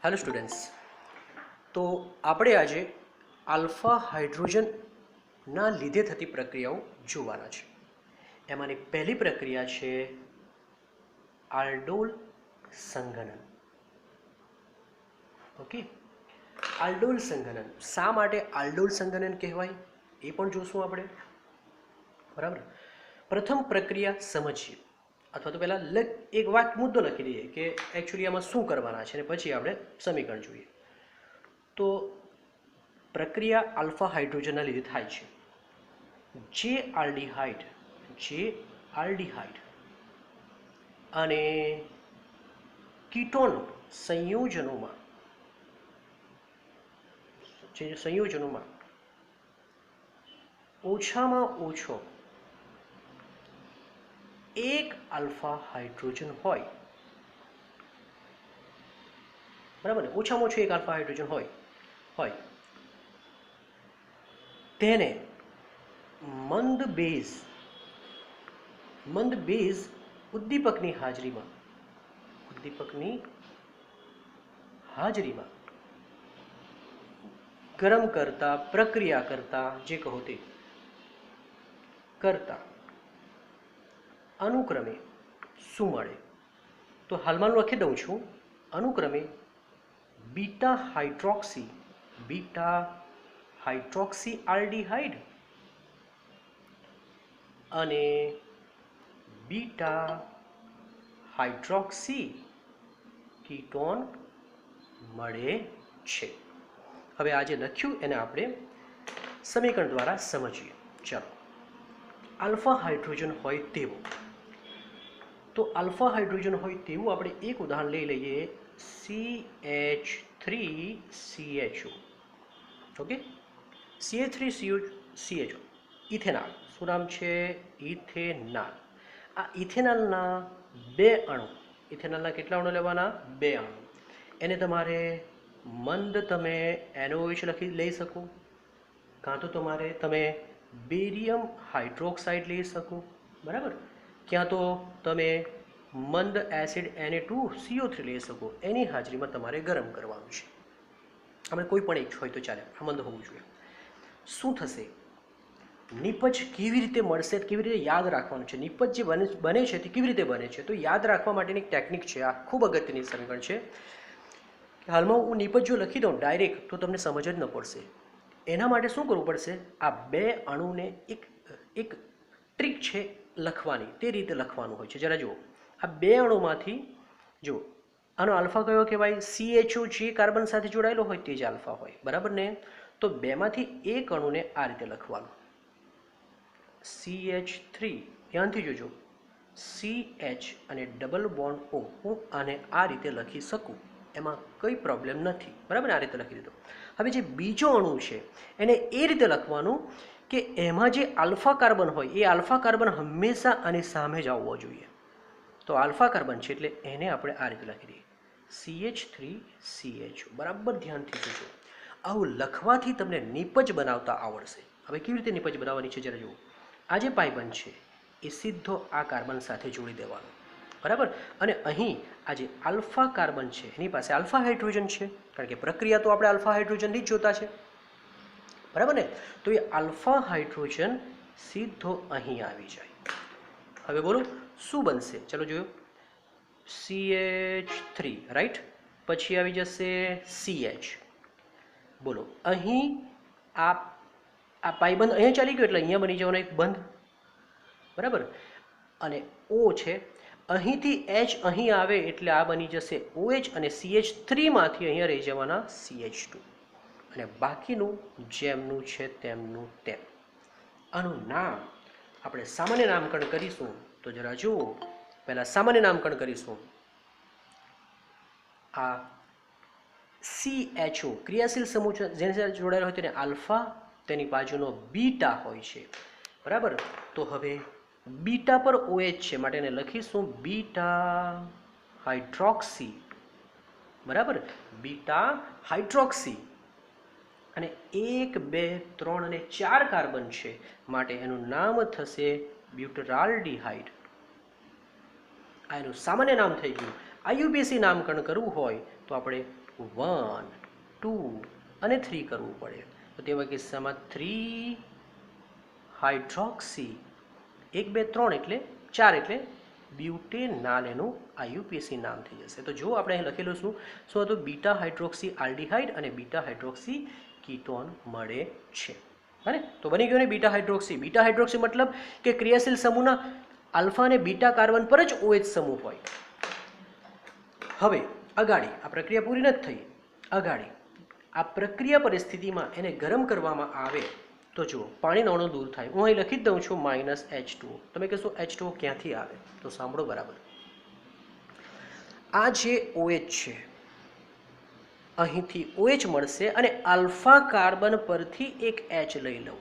Hello students, તો આપણે આજે આલ્ફા હાઇડ્રોજનના લીધે થતી પ્રક્રિયાઓ જોવાના છે. એમાંની પહેલી પ્રક્રિયા છે આલ્ડોલ સંઘનન. ઓકે, આલ્ડોલ સંઘનન શા માટે આલ્ડોલ સંઘનન કહેવાય એ પણ જોશું આપણે. બરાબર, પ્રથમ પ્રક્રિયા સમજીએ, અથવા તો પહેલાં એક મુદ્દો લખી દઈએ કે એકચ્યુઅલી આમાં શું કરવાના છે, અને પછી આપણે સમીકરણ જોઈએ. તો પ્રક્રિયા આલ્ફા હાઇડ્રોજનના લીધે થાય છે. જે આલ્ડીહાઇડ અને કીટોન સંયોજનોમાં ઓછામાં ઓછો એક આલ્ફા હાઇડ્રોજન હોય, બરાબર ને, ઓછામાં ઓછો એક આલ્ફા હાઇડ્રોજન હોય તેને મંદ બેઝ ઉદ્દીપકની હાજરીમાં ગરમ કરતા, પ્રક્રિયા કરતા, જે કહો તે કરતા અનુક્રમે શું મળે? તો હાલમાં લખી દઉં છું. અનુક્રમે બીટા હાઇડ્રોક્સી આલ્ડીહાઇડ અને બીટા હાઇડ્રોક્સી કીટોન મળે છે. હવે આ જે લખ્યું એને આપણે સમીકરણ દ્વારા સમજીએ. ચાલો, આલ્ફા હાઇડ્રોજન હોય તેવું, તો આલ્ફા હાઇડ્રોજન હોય તેવું આપણે એક ઉદાહરણ લઈ લઈએ. CH3CHO. Okay, CH3CHO ethanol. શું નામ છે? ઇથેનોલ. આ ઇથેનોલના બે અણુ, ઇથેનોલના કેટલા અણુ લેવાના? બે અણુ. એને તમારે મંદ તમે NOH લઈ શકો, કાં તો તમે બેરિયમ હાઇડ્રોક્સાઇડ લઈ શકો, બરાબર, ક્યાં તો તમે મંદ એસિડ Na2CO3 લઈ શકો. એની હાજરીમાં તમારે ગરમ કરવાનું છે. આપણે કોઈ પણ એક હોય તો ચાલે, આ મંદ હોવું જોઈએ. શું થશે? નિપજ કેવી રીતે મળશે, કેવી રીતે યાદ રાખવાનું છે? નિપજ જે બને છે તે કેવી રીતે બને છે? તો યાદ રાખવા માટેની એક ટેકનિક છે. આ ખૂબ અગત્યની સમીકરણ છે. હાલમાં હું નિપજ જો લખી દઉં ડાયરેક્ટ તો તમને સમજ જ ન પડશે. એના માટે શું કરવું પડશે? આ બે અણુને એક ટ્રીક છે લખવાની, તે રીતે લખવાનું હોય છે. જરા જુઓ, આ બે અણુમાંથી જો આનો આલ્ફા કયો કહેવાય? CHO જે કાર્બન સાથે જોડાયેલો હોય તે જ આલ્ફા હોય, બરાબર ને? તો બેમાંથી એક અણુને આ રીતે લખવાનું, CH3. ધ્યાનથી જોજો, CH અને ડબલ બોન્ડ O. હું આને આ રીતે લખી શકું, એમાં કંઈ પ્રોબ્લેમ નથી, બરાબર? આ રીતે લખી દીધો. હવે જે બીજો અણુ છે એને એ રીતે લખવાનું કે એમાં જે આલ્ફા કાર્બન હોય એ આલ્ફા કાર્બન હંમેશા આની સામે જ આવવો જોઈએ. તો આલ્ફા કાર્બન છે એટલે એને આપણે આ રીતે લખી દઈએ, CH3CHO. બરાબર ધ્યાનથી જોજો. આવું લખવાથી તમને નિપજ બનાવતા આવડશે. હવે કેવી રીતે નિપજ બનાવવાની છે જરા જુઓ. આ જે પાઇબંધ છે એ સીધો આ કાર્બન સાથે જોડી દેવાનો, બરાબર? અને અહીં આ જે આલ્ફા કાર્બન છે એની પાસે આલ્ફા હાઇડ્રોજન છે, કારણ કે પ્રક્રિયા તો આપણે આલ્ફા હાઇડ્રોજનની જ જોતા છે, બરાબર ને? તો એ આલ્ફા હાઇડ્રોજન સીધો અહીં આવી જાય. હવે બોલો શું બનશે? ચલો જોયો, CH3, રાઈટ, પછી આવી જશે CH. બોલો, અહીં આ પાઇબંધ અહીંયા ચાલી ગયો એટલે અહીંયા બની જવાનો એક બંધ, બરાબર? અને O છે, અહીંથી H અહીં આવે એટલે આ બની જશે OH, અને CH3માંથી અહીંયા રહી જવાના CH2, અને બાકીનું જેમનું છે તેમનું તેમ. આનું નામ આપણે સામાન્ય નામકરણ કરીશું. તો જરા જુઓ, પહેલાં સામાન્ય નામકરણ કરીશું. આ CHO ક્રિયાશીલ સમૂહ જેની સાથે જોડાયેલો હોય તેને આલ્ફા, તેની બાજુનો બીટા હોય છે, બરાબર? તો હવે બીટા પર OH છે માટે એને લખીશું બીટા હાઇડ્રોક્સી, બરાબર? Beta hydroxy. અને 1 2 3 અને 4 કાર્બન છે માટે એનું નામ થશે બ્યુટરાલ્ડીહાઇડ. આ એનું સામાન્ય નામ થઈ ગયું. IUPAC નામકરણ કરવું હોય તો આપણે 1 2 અને 3 કરવું પડે. તો તેવા કિસ્સામાં 3 હાઇડ્રોક્સી 1 2 3 એટલે 4 એટલે બ્યુટેનાલ એનું આઈયુપીએસી નામ થઈ જશે. તો જો આપણે અહીં લખેલું શું હતું? બીટા હાઇડ્રોક્સી આલ્ડીહાઇડ અને બીટા હાઇડ્રોક્સી કીટોન મળે છે. હે, તો બની ગયો ને બીટા હાઇડ્રોક્સી. બીટા હાઇડ્રોક્સી મતલબ કે ક્રિયાશીલ સમૂહના આલ્ફા અને બીટા કાર્બન પર જ OH સમૂહ હોય. હવે અગાડી આ પ્રક્રિયા પૂરી નથી થઈ. અગાડી આ પ્રક્રિયા પરિસ્થિતિમાં એને ગરમ કરવામાં આવે તો જુઓ પાણીનો અણુ દૂર થાય. હું અહીં લખી જ દઉં છું -H2O. તમે કહેશો H2O ક્યાંથી આવે? તો સાંભળો બરાબર. આ જે OH છે અહીંથી OH મળશે અને આલ્ફા કાર્બન પરથી એક H લઈ લઉં,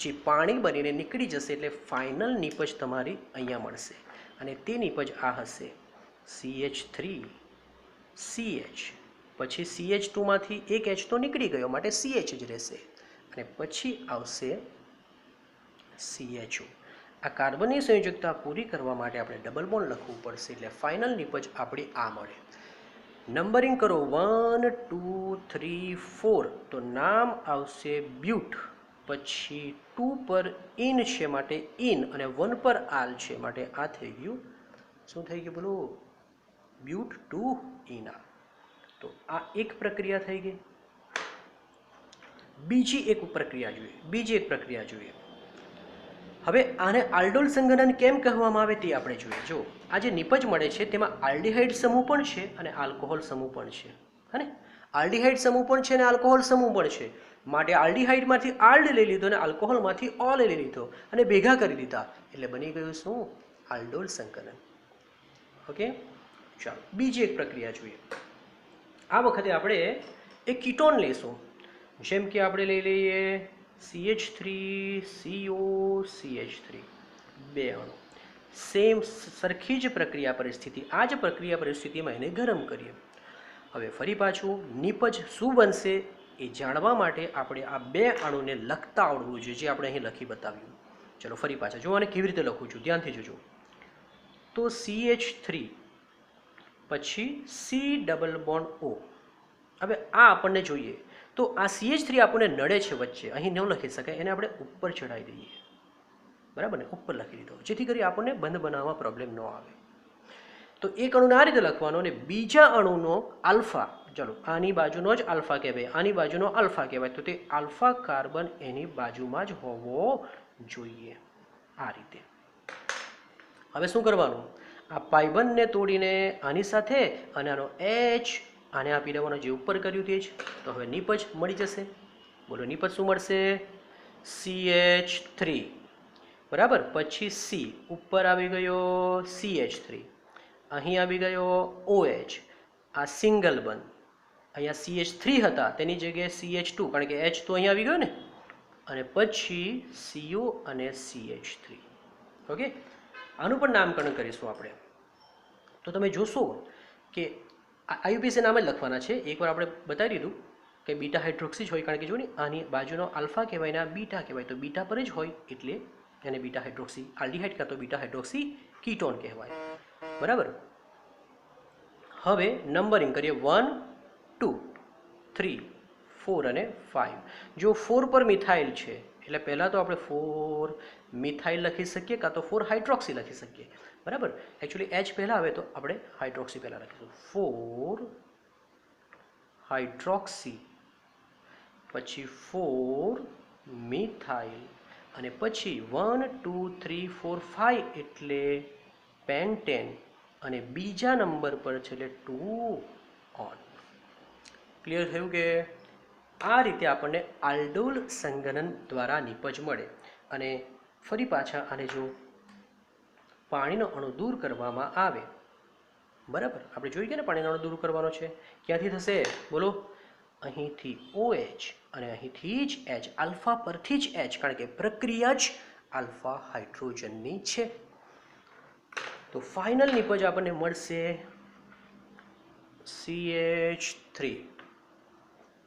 જે પાણી બનીને નીકળી જશે એટલે ફાઇનલ નીપજ તમારી અહીંયા મળશે. અને તે નીપજ આ હશે CH3 CH, પછી CH2 માંથી એક H તો નીકળી ગયો માટે CH જ રહેશે અને પછી આવશે CHO. આ કાર્બનની સંયોજકતા પૂરી કરવા માટે આપણે ડબલ બોન્ડ લખવું પડશે એટલે ફાઇનલ નીપજ આપણી આ મળે. નંબરિંગ કરો 1 2 3 4 તો નામ આવશે બ્યુટ, પછી 2 પર ઇન છે માટે ઇન અને 1 પર આલ છે માટે આ થઈ ગયું. શું થઈ ગયું બોલો? બ્યુટ 2 ઇના. તો આ એક પ્રક્રિયા થઈ ગઈ. બીજી એક પ્રક્રિયા જોઈએ. હવે આને આલ્ડોલ સંઘનન કેમ કહેવામાં આવે તે આપણે જોઈએ. જો આ જે નિપજ મળે છે તેમાં આલ્ડીહાઇડ સમૂહ પણ છે અને આલ્કોહોલ સમૂહ પણ છે. હે, આલ્ડીહાઇડ સમૂહ પણ છે અને આલ્કોહોલ સમૂહ પણ છે માટે આલ્ડીહાઇડમાંથી આલ્ડ લઈ લીધો અને આલ્કોહોલમાંથી ઓલ લઈ લીધો અને ભેગા કરી દીધા એટલે બની ગયું શું? આલ્ડોલ સંકલન. ઓકે, ચાલો બીજી એક પ્રક્રિયા જોઈએ. આ વખતે આપણે એક કીટોન લઈશું. જેમ કે આપણે લઈ લઈએ CH3CO CH3 બે અણુ. સેમ સરખી જ પ્રક્રિયા પરિસ્થિતિ. આ જ પ્રક્રિયા પરિસ્થિતિમાં એને ગરમ કરીએ. હવે ફરી પાછું નિપજ શું બનશે એ જાણવા માટે આપણે આ બે અણુને લખતા આવડવું જોઈએ, જે આપણે અહીં લખી બતાવ્યું. ચલો ફરી પાછા જો આને કેવી રીતે લખું છું ધ્યાનથી જોજો. તો CH3 પછી C ડબલ બોન્ડ O. હવે આ આપણને જોઈએ તો આ CH3 આપણને નડે છે વચ્ચે, અહીં ન લખી શકાય, એને આપણે ઉપર ચડાવી દઈએ. બરાબર ને, ઉપર લખી દીધો જેથી કરી આપણને બંધ બનાવવામાં પ્રોબ્લેમ ન આવે. તો એક અણુને આ રીતે લખવાનો અને બીજા અણુનો આલ્ફા, ચલો આની બાજુનો જ આલ્ફા કહેવાય, આની બાજુનો આલ્ફા કહેવાય, તો તે આલ્ફા કાર્બન એની બાજુમાં જ હોવો જોઈએ. આ રીતે. હવે શું કરવાનું? આ પાઇબંધને તોડીને આની સાથે અને આનો H આને આપી દેવાનો, જે ઉપર કર્યું તે જ. તો હવે નિપજ મળી જશે. બોલો નિપજ શું મળશે? CH3 બરાબર, પછી C ઉપર આવી ગયો CH3, અહીં આવી ગયો OH, આ સિંગલ બંધ, અહીંયા CH3 હતા તેની જગ્યાએ CH2 કારણ કે H તો અહીંયા આવી ગયો ને, અને પછી CO અને CH3. ઓકે, આનું પણ નામકરણ કરીશું આપણે. તો તમે જોશો કે આઈયુપીએસી નામ જ લખવાના છે. એકવાર આપણે બતાવી દીધું કે બીટા હાઇડ્રોક્સી જ હોય, કારણ કે જો ને આની બાજુનો આલ્ફા કહેવાય ને આ બીટા કહેવાય, તો બીટા પર જ હોય એટલે એને બીટા હાઇડ્રોક્સી આલ્ડીહાઇડ કાં તો બીટા હાઇડ્રોક્સી કીટોન કહેવાય. બરાબર. હવે નંબરિંગ કરીએ 1 2 3 4 અને 5. જો 4 પર મિથાઇલ છે એટલે પહેલાં તો આપણે 4 મિથાઇલ લખી શકીએ કાં તો 4 હાઇડ્રોક્સી લખી શકીએ. બરાબર, એકચ્યુઅલી H પહેલાં આવે તો આપણે હાઇડ્રોક્સી પહેલાં લખીશું. 4 હાઇડ્રોક્સી, પછી 4 મિથાઇલ અને પછી 1 2 3 4 5 એટલે પેન્ટેન અને બીજા નંબર પર છે એટલે 2 ઓન. ક્લિયર થયું કે આ રીતે આપણને આલ્ડોલ સંઘનન દ્વારા નિપજ મળે. અને ફરી પાછા આને જો પાણીનો અણુ દૂર કરવામાં આવે, બરાબર, આપણે જોઈ ગયા ને પાણીનો અણુ દૂર કરવાનો છે, ક્યાંથી થશે બોલો? અહીંથી OH અને અહીંથી જ H, આલ્ફા પરથી જ H, કારણ કે પ્રક્રિયા જ આલ્ફા હાઇડ્રોજનની છે. તો ફાઇનલ નિપજ આપણને મળશે CH3,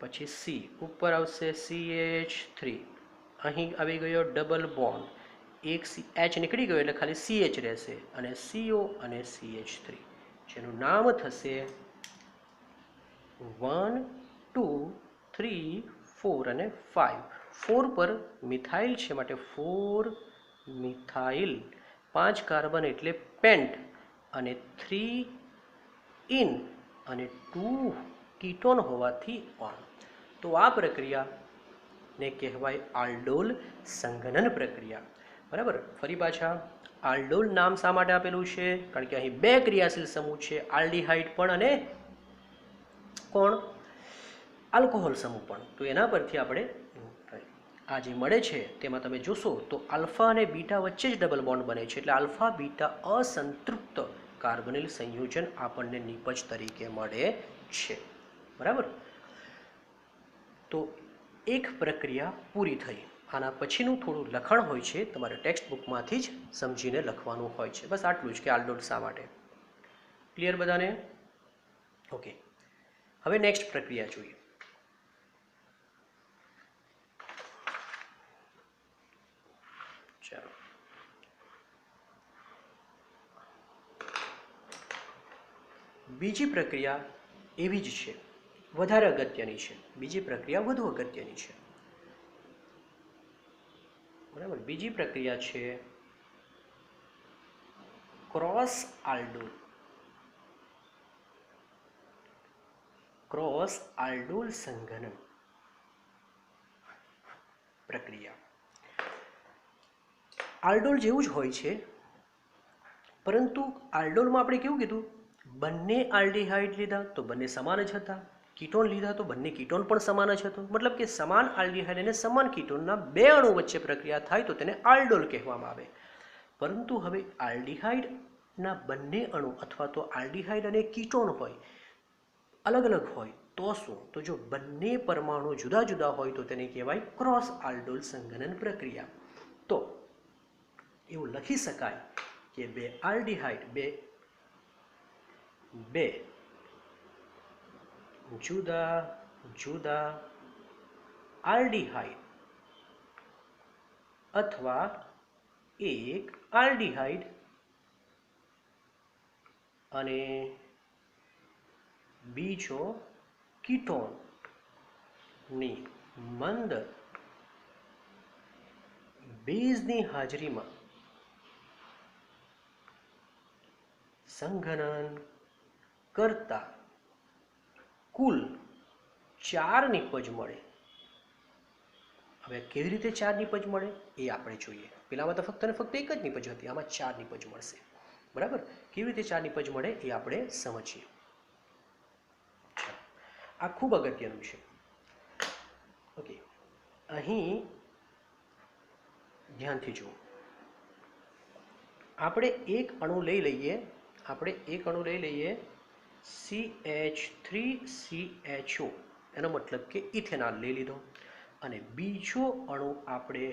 પછી C ઉપર આવશે CH3, અહીં આવી ગયો ડબલ બોન્ડ, એક H નીકળી ગયો એટલે ખાલી CH રહેશે અને CO અને CH3, જેનું નામ થશે 1 2 3 4 અને 5. 4 પર મિથાઇલ છે માટે 4 મિથાઇલ, 5 કાર્બન એટલે પેન્ટ, અને 3 ઇન અને 2 કીટોન હોવાથી ઓન. તો આ પ્રક્રિયાને કહેવાય આલ્ડોલ સંઘનન પ્રક્રિયા. બરાબર. ફરી પાછા આલ્ડોલ નામ શા માટે આપેલું છે? કારણ કે અહીં બે ક્રિયાશીલ સમૂહ છે, આલ્ડીહાઇડ પણ અને કોણ? આલ્કોહોલ સમૂહ પણ. તો એના પરથી આપણે આ જે મળે છે તેમાં તમે જોશો તો આલ્ફા અને બીટા વચ્ચે જ ડબલ બોન્ડ બને છે, એટલે આલ્ફા બીટા અસંતૃપ્ત કાર્બોનિલ સંયોજન આપણને નિપજ તરીકે મળે છે. બરાબર. તો એક પ્રક્રિયા પૂરી થઈ. આના પછીનું થોડું લખાણ હોય છે, તમારે ટેક્સ્ટ બુકમાંથી જ સમજીને લખવાનું હોય છે. બસ આટલું જ કે આલ્ડોલ શા માટે. ક્લિયર બધાને? ઓકે. હવે નેક્સ્ટ પ્રક્રિયા જોઈએ. ચાલો. બીજી પ્રક્રિયા એવી જ છે, વધારે અગત્યની છે. બીજી પ્રક્રિયા વધુ અગત્યની છે. બરાબર. બીજી પ્રક્રિયા છે ક્રોસ આલ્ડોલ. ક્રોસ આલ્ડોલ સંઘનન પ્રક્રિયા. આલ્ડોલ જેવું જ હોય છે, પરંતુ આલ્ડોલમાં આપણે કેવું કીધું? બંને આલ્ડીહાઇડ લીધા તો બંને સમાન જ હતા, કીટોન લીધા તો બંને કીટોન પણ સમાન જ હતો. મતલબ કે સમાન આલ્ડીહાઇડ અને સમાન કીટોનના બે અણુ વચ્ચે પ્રક્રિયા થાય તો તેને આલ્ડોલ કહેવામાં આવે. પરંતુ હવે આલ્ડીહાઇડના બંને અણુ અથવા તો આલ્ડીહાઇડ અને કીટોન હોય, અલગ અલગ હોય તો શું? તો જો બંને પરમાણુ જુદા જુદા હોય તો તેને કહેવાય ક્રોસ આલ્ડોલ સંઘનન પ્રક્રિયા. તો એવું લખી શકાય કે બે આલ્ડીહાઇડ, બે જુદા જુદા આલ્ડીહાઇડ અથવા એક આલ્ડીહાઇડ અને બીજો કીટોનની મંદ બેઝની હાજરીમાં સંઘનન કરતા કુલ 4 નિપજ મળે. હવે કેવી રીતે 4 નિપજ મળે એ આપણે જોઈએ. પેલામાં તો ફક્ત ને ફક્ત એક જ નિપજ હતી, આમાં 4 નિપજ મળશે. બરાબર. કેવી રીતે 4 નિપજ મળે એ આપણે સમજીએ. આ ખૂબ અગત્યનું છે. ઓકે. અહીં ધ્યાનથી જુઓ. આપણે એક અણુ લઈ લઈએ CH3CHO, એનો મતલબ કે ઇથેનોલ લઈ લીધો. અને બીજો અણુ આપણે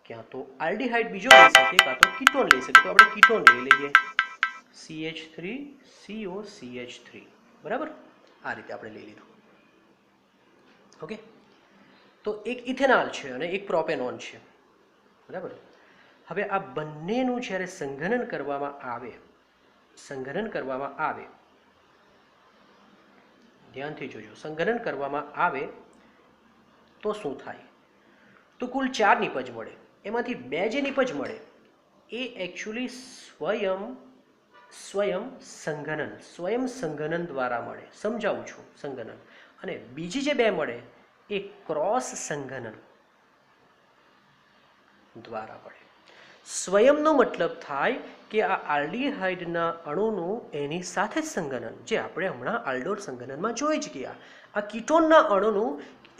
ક્યાં તો આલ્ડીહાઇડ બીજો લઈ શકીએ, કાં તો કીટોન લઈ શકીએ. તો આપણે કીટોન લઈ લઈએ CH3COCH3. બરાબર. આ રીતે આપણે લઈ લીધું. ઓકે. તો એક ઇથેનોલ છે અને એક પ્રોપેનોન છે. બરાબર. હવે આ બંનેનું જ્યારે સંઘનન કરવામાં આવે, ધ્યાનથી જોજો, સંઘનન કરવામાં આવે તો શું થાય? તો કુલ 4 નિપજ મળે. એમાંથી 2 જે નિપજ મળે એ એકચ્યુઅલી સ્વયં સંઘનન દ્વારા મળે. સમજાવું છું. સંઘનન. અને બીજી જે 2 મળે એ ક્રોસ સંઘનન દ્વારા મળે. સ્વયંનો મતલબ થાય કે આ આલ્ડીહાઇડના અણુનું એની સાથે જ સંઘનન, જે આપણે હમણાં આલ્ડોલ સંઘનનમાં જોઈ જ ગયા. આ કીટોનના અણુનું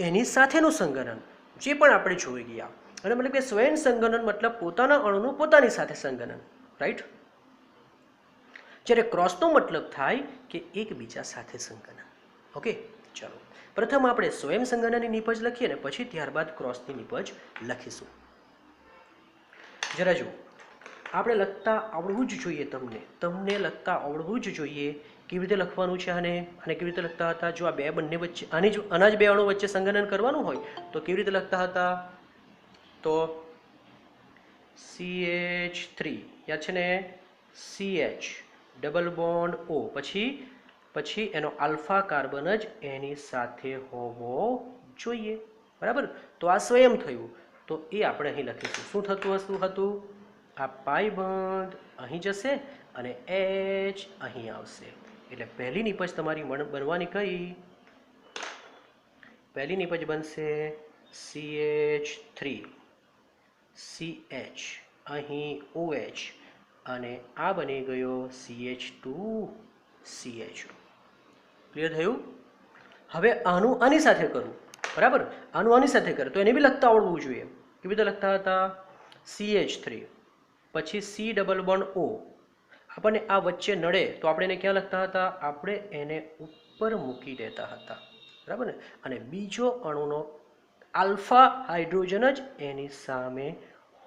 એની સાથેનું સંઘનન, જે પણ આપણે જોઈ ગયા. અને મતલબ કે સ્વયં સંઘનન મતલબ પોતાના અણુનું પોતાની સાથે સંઘનન. રાઈટ. જ્યારે ક્રોસનો મતલબ થાય કે એકબીજા સાથે સંઘનન. ઓકે. ચાલો. પ્રથમ આપણે સ્વયં સંઘનનની નિપજ લખીએ ને પછી ત્યારબાદ ક્રોસની નિપજ લખીશું. જરા જુઓ. આપણે લખતા આવડવું જ જોઈએ. તમને લખતા આવડવું જ જોઈએ. કેવી રીતે લખવાનું છે આને કેવી રીતે લખતા હતા? જો આ બંને વચ્ચે આના જ 2 અણુ વચ્ચે સંઘનન કરવાનું હોય તો કેવી રીતે લખતા હતા? તો CH3 યાદ છે ને, CH ડબલ બોન્ડ O, પછી પછી એનો આલ્ફા કાર્બન જ એની સાથે હોવો જોઈએ, બરાબર. તો આ સ્વયં થયું, તો એ આપણે અહીં લખીશું. શું હતું? આ પાઈ બંધ અહીં જશે અને એચ અહીં આવશે. એટલે પહેલી નિપજ તમારી બનવાની કઈ? પહેલી નિપજ બનશે CH3 CH, અહીં OH, અને આ બની ગયો CH2 CHO. ક્લિયર થયું? હવે આનું આની સાથે કરું, બરાબર. આનું આની સાથે કરું તો એને બી લખતા આવડવું જોઈએ. કેવી રીતે લખતા હતા? CH3 પછી C ડબલ બોન્ડ O. આપણને આ વચ્ચે નડે તો આપણે એને ક્યાં લખતા હતા? આપણે એને ઉપર મૂકી દેતા હતા, બરાબર ને. અને બીજો અણુનો આલ્ફા હાઇડ્રોજન જ એની સામે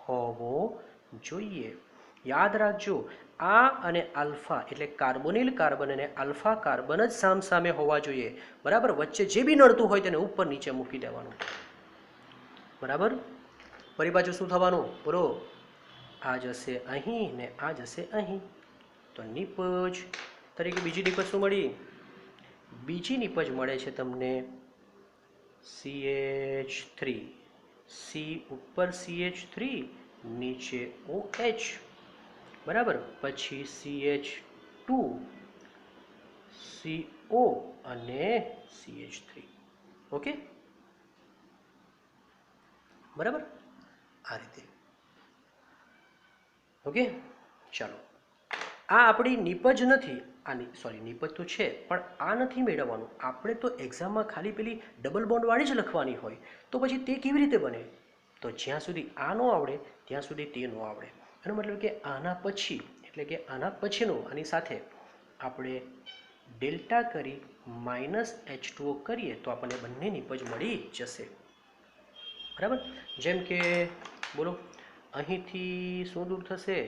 હોવો જોઈએ. યાદ રાખજો, આ અને આલ્ફા એટલે કાર્બોનિલ કાર્બન અને આલ્ફા કાર્બન જ સામસામે હોવા જોઈએ, બરાબર. વચ્ચે જે બી નડતું હોય તેને ઉપર નીચે મૂકી દેવાનું, બરાબર. ફરી પાછું શું થવાનું? બોલો. આ જશે અહીં ને આ જશે અહીં. તો નિપજ તરીકે બીજી નિપજ શું મળી? બીજી નિપજ મળે છે તમને CH3. C ઉપર CH3, નીચે OH, બરાબર. પછી CH2 CO અને CH3. ઓકે, બરાબર. આ રીતે. ઓકે, ચાલો. આ આપણી નિપજ નથી, નિપજ તો છે પણ આ નથી મેળવવાનું. આપણે તો એક્ઝામમાં ખાલી પેલી ડબલ બોન્ડવાળી જ લખવાની હોય, તો પછી તે કેવી રીતે બને? તો જ્યાં સુધી આ ન આવડે ત્યાં સુધી તે ન આવડે. એનો મતલબ કે આના પછી, એટલે કે આના પછીનું આની સાથે આપણે ડેલ્ટા કરી -H2O કરીએ તો આપણને બંને નિપજ મળી જશે, બરાબર. જેમ કે બોલો, અહીંથી શું દૂર થશે?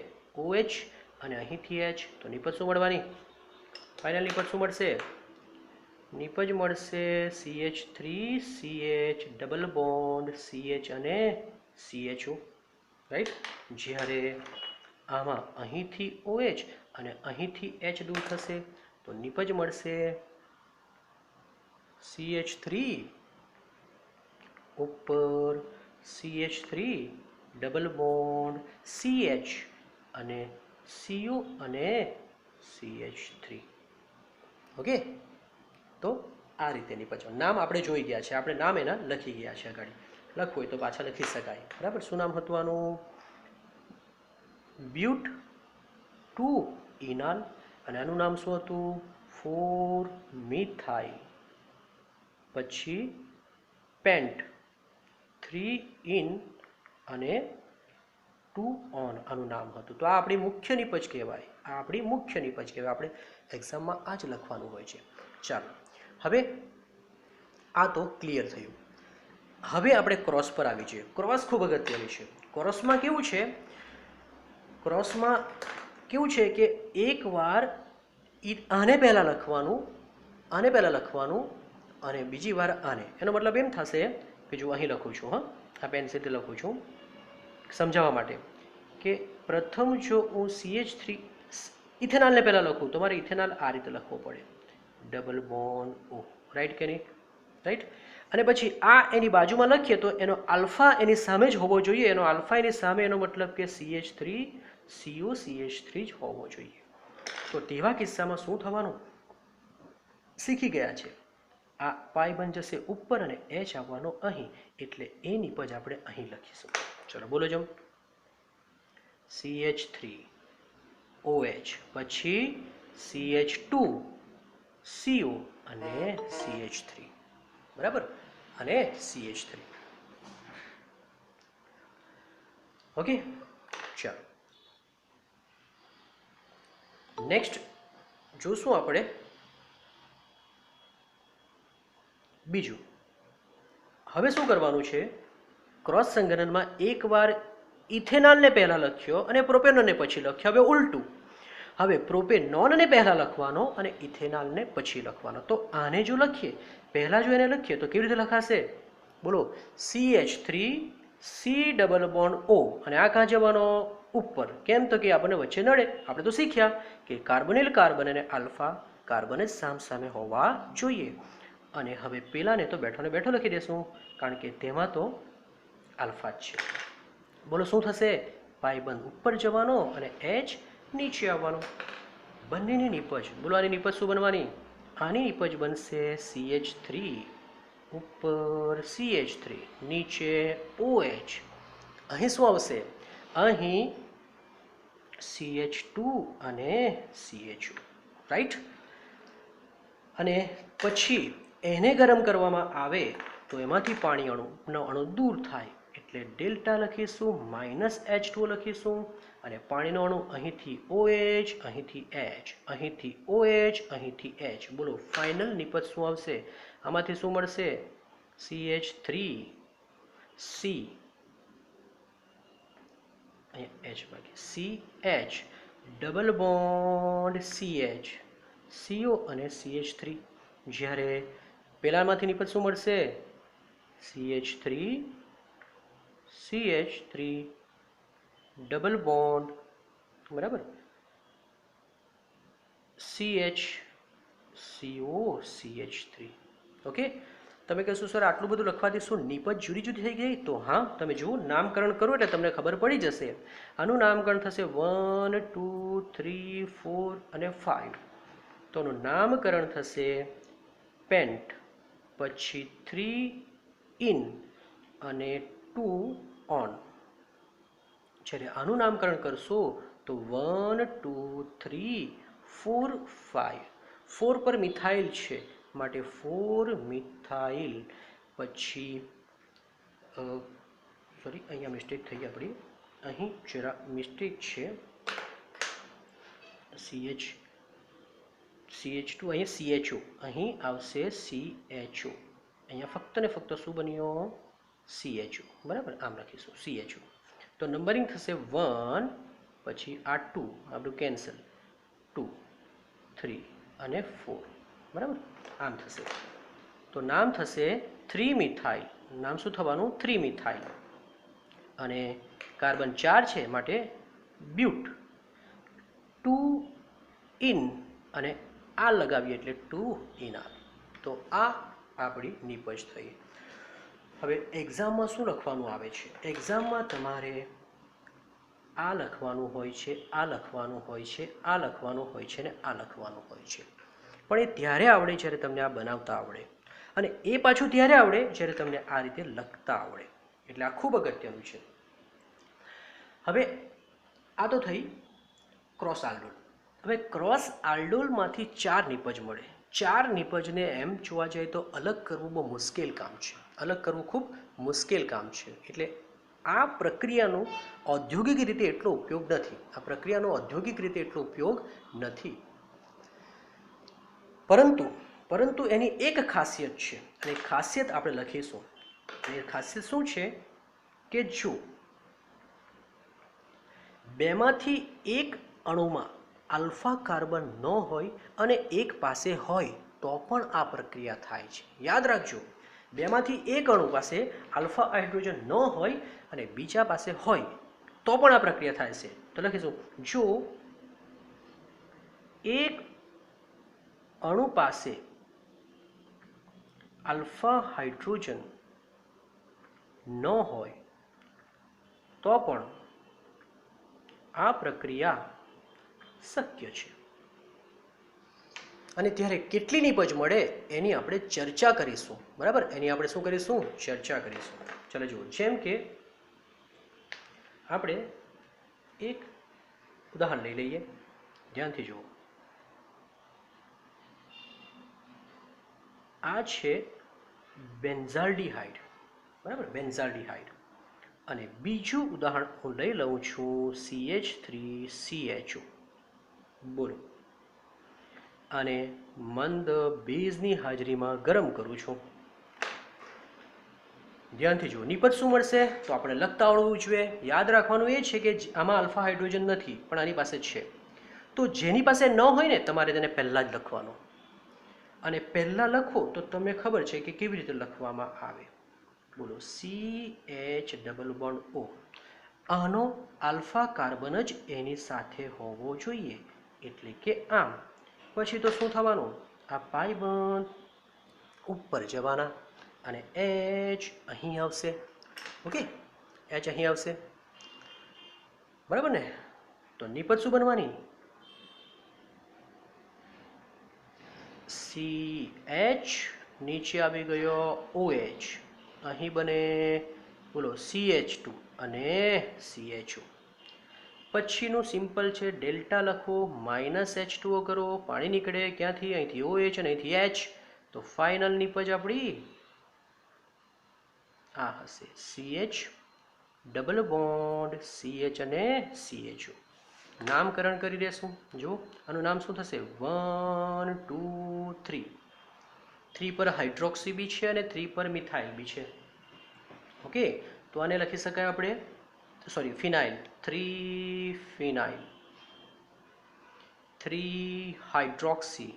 OH, અને અહીંથી H. તો નિપજ શું મળવાની? ફાઇનલ નિપજ શું મળશે? નિપજ મળશે CH3 CH double bond CH અને CHO, રાઈટ. જ્યારે આમાં અહીંથી OH અને અહીંથી H દૂર થશે તો નિપજ મળશે CH3 ઉપર CH3 ડબલ બોન્ડ CH અને CO અને CH3. ઓકે, તો આ રીતે નિપજ. નામ આપણે જોઈ ગયા છે, આપણે નામ એના લખી ગયા છે. આગળ લખવું હોય તો પાછા લખી શકાય, બરાબર. શું નામ હતું આનું? બ્યુટ 2 ઇનાલ. અને આનું નામ શું હતું? 4 મિથાઇલ. પછી પેન્ટ 3 ઇન અને 2 ઓન આનું નામ હતું. તો આ આપણી મુખ્ય નિપજ કહેવાય. આપણે એક્ઝામમાં આ જ લખવાનું હોય છે. ચાલો, હવે આ તો ક્લિયર થયું. હવે આપણે ક્રોસ પર આવી જઈએ. ક્રોસ ખૂબ અગત્યની છે. ક્રોસમાં કેવું છે કે એકવાર આને પહેલાં લખવાનું અને બીજી વાર આને. એનો મતલબ એમ થશે કે જો અહીં લખું છું, આ પેન્સિલથી લખું છું સમજાવવા માટે, કે પ્રથમ જો હું CH3 ઇથેનોલને પહેલાં લખું તો મારે ઇથેનોલ આ રીતે લખવો પડે, ડબલ બોન્ડ O, રાઈટ કે નહીં? રાઈટ. અને પછી આ એની બાજુમાં લખીએ તો એનો આલ્ફા એની સામે જ હોવો જોઈએ. એનો આલ્ફા એની સામે, એનો મતલબ કે CH3 CO CH3 જ હોવો જોઈએ. તો તેવા કિસ્સામાં શું થવાનું? શીખી ગયા છે. આ પાઈ બન જશે ઉપર અને H આવવાનો અહીં, એટલે એ નિપજ આપણે અહીં લખીશું. ચલો બોલો જો. CH3 OH પછી CH2 CO અને CH3, બરાબર, અને CH3. ઓકે, ચાલો નેક્સ્ટ જોશું આપણે બીજું. હવે શું કરવાનું છે? ક્રોસ સંગઠનમાં એકવાર ઇથેનોલને પહેલાં લખ્યો અને પ્રોપેનોલને પછી લખ્યો. હવે ઉલટું, હવે પ્રોપેનોલને પહેલાં લખવાનો અને ઇથેનોલને પછી લખવાનો. તો આને જો લખીએ, પહેલાં જો એને લખીએ તો કેવી રીતે લખાશે? બોલો. CH3 C double bond O, અને આ કાં જવાનો? ઉપર. કેમ? તો કે આપણને વચ્ચે નડે. આપણે તો શીખ્યા કે કાર્બોનિલ કાર્બન અને આલ્ફા કાર્બન જ સામસામે હોવા જોઈએ. અને હવે પેલાને તો બેઠો ને બેઠો લખી દેશું કારણ કે તેમાં તો આલ્ફા જ છે. બોલો શું થશે? ભાઈબંધ ઉપર જવાનો અને એચ નીચે આવવાનો. બંનેની નિપજ, બોલો આની નિપજ શું બનવાની? આની નિપજ બનશે CH3 ઉપર CH3 નીચે OH. અહીં શું આવશે? અહીં CH2 અને CHO, રાઈટ. અને પછી એને ગરમ કરવામાં આવે તો એમાંથી પાણી અણુનો અણુ દૂર થાય એટલે ડેલ્ટા લખીશું, -H2 લખીશું અને પાણીનો અણુ અહીંથી OH, અહીંથી H, અહીંથી OH, અહીંથી H. બોલો ફાઇનલ નિપજ શું આવશે? આમાંથી શું મળશે? CH3C H બાકી CH double bond CH CO અને CH3. જ્યારે પેલામાંથી નિપજ શું મળશે? CH3 ડબલ બોન્ડ, બરાબર, CH CO CH3. ઓકે. તમે કહેશો સર આટલું બધું લખવાથી શું નિપજ જુદી જુદી થઈ ગઈ? તો હા, તમે જુઓ નામકરણ કરો એટલે તમને ખબર પડી જશે. આનું નામકરણ થશે 1, 2, 3, 4 અને 5. તો આનું નામકરણ થશે પેન્ટ, પછી 3 ઇન અને 2 ઓન. જ્યારે આનું નામકરણ કરશો તો 1, 2, 3, 4, 5. 4 પર મિથાઇલ છે માટે 4 મિથાઇલ. પછી સોરી, અહીંયા મિસ્ટેક થઈ આપણી, અહીં જરા મિસ્ટેક છે. CH2 અહીંયા CHO, અહીં આવશે CHO. અહીંયા ફક્ત ને ફક્ત શું બન્યો? CHO, બરાબર, આમ લખીશું CHO. તો નંબરિંગ થશે 1, પછી આ 2 આપણું કેન્સલ, 2, 3 અને 4, બરાબર, આમ થશે. તો નામ થશે 3 મિથાઇલ. નામ શું થવાનું? 3 મિથાઇલ. અને કાર્બન 4 છે માટે બ્યુટ. 2 ઇન અને આ લગાવીએ એટલે 2 ઇન આવે. તો આ આપણી નિપજ થઈ. હવે એક્ઝામમાં શું લખવાનું આવે છે? એક્ઝામમાં તમારે આ લખવાનું હોય છે, આ લખવાનું હોય છે, આ લખવાનું હોય છે ને આ લખવાનું હોય છે. પણ એ ત્યારે આવડે જ્યારે તમને આ બનાવતા આવડે, અને એ પાછું ત્યારે આવડે જ્યારે તમને આ રીતે લખતા આવડે. એટલે આ ખૂબ અગત્યનું છે. હવે આ તો થઈ ક્રોસ આલ્ડોલ. હવે ક્રોસ આલ્ડોલમાંથી 4 નિપજ મળે. 4 નિપજને એમ જોવા જાય તો અલગ કરવું બહુ મુશ્કેલ કામ છે. અલગ કરવું ખૂબ મુશ્કેલ કામ છે. એટલે આ પ્રક્રિયાનો ઔદ્યોગિક રીતે એટલો ઉપયોગ નથી. આ પ્રક્રિયાનો ઔદ્યોગિક રીતે એટલો ઉપયોગ નથી. પરંતુ એની એક ખાસિયત છે, અને ખાસિયત આપણે લખીશું. એ ખાસિયત શું છે કે જો બેમાંથી એક અણુમાં આલ્ફા કાર્બન ન હોય અને એક પાસે હોય તો પણ આ પ્રક્રિયા થાય છે. યાદ રાખજો, બેમાંથી એક અણુ પાસે આલ્ફા હાઇડ્રોજન ન હોય અને બીજા પાસે હોય તો પણ આ પ્રક્રિયા થાય છે. તો લખીશું, જો એક અણુ પાસે આલ્ફા હાઇડ્રોજન ન હોય તો પણ આ પ્રક્રિયા શક્ય છે. અને ત્યારે કેટલી નિપજ મળે એની આપણે ચર્ચા કરીશું, બરાબર. એની આપણે શું કરીશું? ચર્ચા કરીશું. ચાલો જુઓ, જેમ કે આપણે એક ઉદાહરણ લઈ લઈએ, ધ્યાનથી જુઓ. આ છે બેન્ઝાલ્ડિહાઇડ, બરાબર, બેન્ઝાલ્ડિહાઇડ. અને બીજું ઉદાહરણ હું લઈ લઉં છું CH3CHO. બોલો, આને મંદ બેઝની હાજરીમાં ગરમ કરું છું. ધ્યાનથી જુઓ, નિપજ શું મળશે? તો આપણે લખતા આવડવું જોઈએ. યાદ રાખવાનું એ છે કે આમાં આલ્ફા હાઇડ્રોજન નથી પણ આની પાસે છે. તો જેની પાસે ન હોય ને તમારે તેને પહેલાં જ લખવાનો. અને પહેલાં લખો તો તમને ખબર છે કે કેવી રીતે લખવામાં આવે. બોલો, CH ડબલ બોન્ડ O. આનો આલ્ફા કાર્બન જ એની સાથે હોવો જોઈએ, એટલે કે આમ. પછી તો શું થવાનું, આ પાઈ બંધ ઉપર જવાના અને એચ અહીં આવશે. ઓકે, એચ અહીં આવશે, બરાબર ને. તો નિપજ શું બનવાની, CH નીચે આવી ગયો OH, અહીં બને બોલો CH2 અને CHO. પછીનું સિમ્પલ છે ડેલ્ટા લખો, -H2O કરો, પાણી નીકળે ક્યાંથી, અહીંથી OH અને અહીંથી H. તો ફાઇનલ નિપજ આપણી આ હશે CH ડબલ બોન્ડ CH અને CHO. નામકરણ કરી દેશું. જો આનું નામ શું થશે, 1 2 3. 3 પર હાઇડ્રોક્સી બી છે અને 3 પર મિથાઇલ બી છે. ઓકે, તો આને લખી શકાય આપણે, સોરી ફિનાઇલ, 3 ફિનાઇલ, 3 હાઇડ્રોક્સી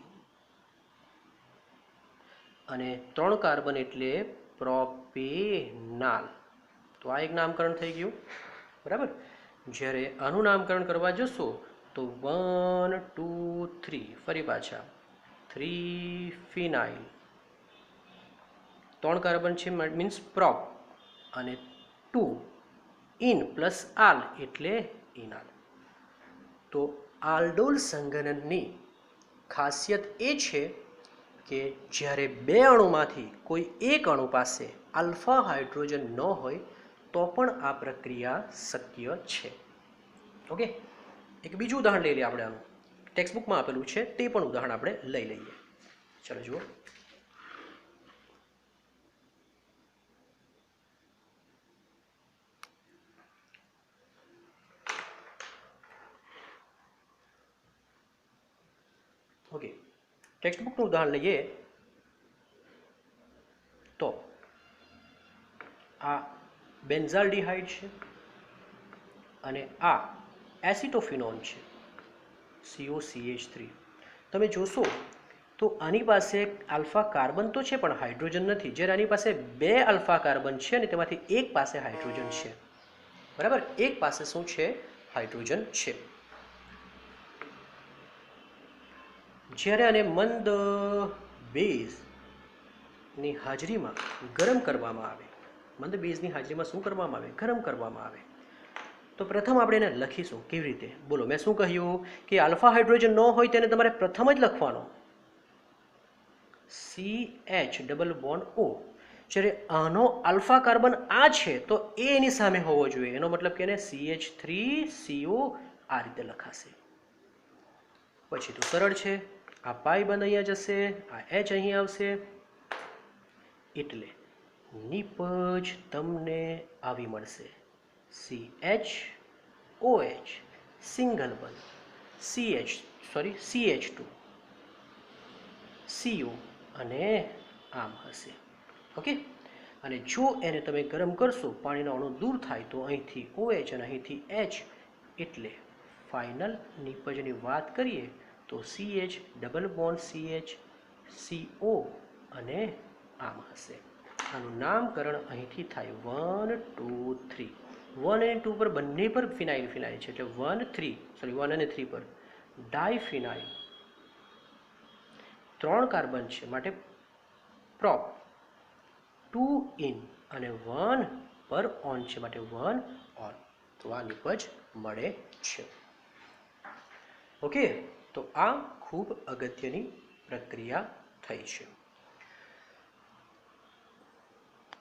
અને 3 કાર્બન એટલે પ્રોપેનાલ. તો આ એક નામકરણ થઈ ગયું, બરાબર. જ્યારે આનું નામકરણ કરવા જશો તો 1 2 3 ફરી પાછા 3 ફિનાઇલ, 3 કાર્બન છે મીન્સ પ્રોપ, અને 2 ઇન પ્લસ આલ એટલે ઇનાલ. તો આલ્ડોલ સંઘનનની ખાસિયત એ છે કે જ્યારે બે અણુમાંથી કોઈ એક અણુ પાસે આલ્ફા હાઇડ્રોજન ન હોય તો પણ આ પ્રક્રિયા શક્ય છે. ઓકે, એક બીજું ઉદાહરણ લઈ લઈએ આપણે. આનું ટેક્સ્ટબુકમાં આપેલું છે, તે પણ ઉદાહરણ આપણે લઈ લઈએ. ચાલો જુઓ. ઓકે, ટેક્સ્ટબુકનું ઉદાહરણ લઈએ તો આ બેન્ઝાલ્ડિહાઇડ છે અને આ એસિટોફિનોન છે, COCH3. તમે જોશો તો આની પાસે આલ્ફા કાર્બન તો છે પણ હાઇડ્રોજન નથી, જ્યારે આની પાસે 2 આલ્ફા કાર્બન છે અને તેમાંથી એક પાસે હાઇડ્રોજન છે, બરાબર. એક પાસે શું છે, હાઇડ્રોજન છે. જ્યારે આને મંદ બેઝની હાજરીમાં ગરમ કરવામાં આવે, મંદ બેઝની હાજરીમાં શું કરવામાં આવે, ગરમ કરવામાં આવે, તો પ્રથમ આપણે એને લખીશું. કેવી રીતે, બોલો. મેં શું કહ્યું કે આલ્ફા હાઇડ્રોજન ન હોય તેને તમારે પ્રથમ જ લખવાનો, CH ડબલ બોન્ડ O. જ્યારે આનો આલ્ફા કાર્બન આ છે તો એ એની સામે હોવો જોઈએ, એનો મતલબ કે એને CH3CO આ રીતે લખાશે. પછી તો સરળ છે, આ પાઈ બંધ અહીંયા જશે, આ H અહીં આવશે, એટલે નિપજ તમને આવી મળશે, CHOH સિંગલ બંધ, CH2 CO અને આમ હશે. ઓકે, અને જો એને તમે ગરમ કરશો, પાણીનો અણુ દૂર થાય તો અહીંથી OH અને અહીંથી H, એટલે ફાઇનલ નિપજની વાત કરીએ તો CH double bond CH CO અને આમ હશે. આનું નામકરણ અહીંથી થાય 1 2 3. 1 અને 2 પર બંને પર ફિનાઇલ ફિનાઇલ છે, એટલે 1 અને 3 પર ડાયફિનાઇલ. 3 કાર્બન છે માટે પ્રોપ, 2 ઇન અને 1 પર ઓન છે માટે 1 ઓન. તો આ નિપજ મળે છે. ઓકે, તો આ ખૂબ અગત્યની પ્રક્રિયા થઈ છે.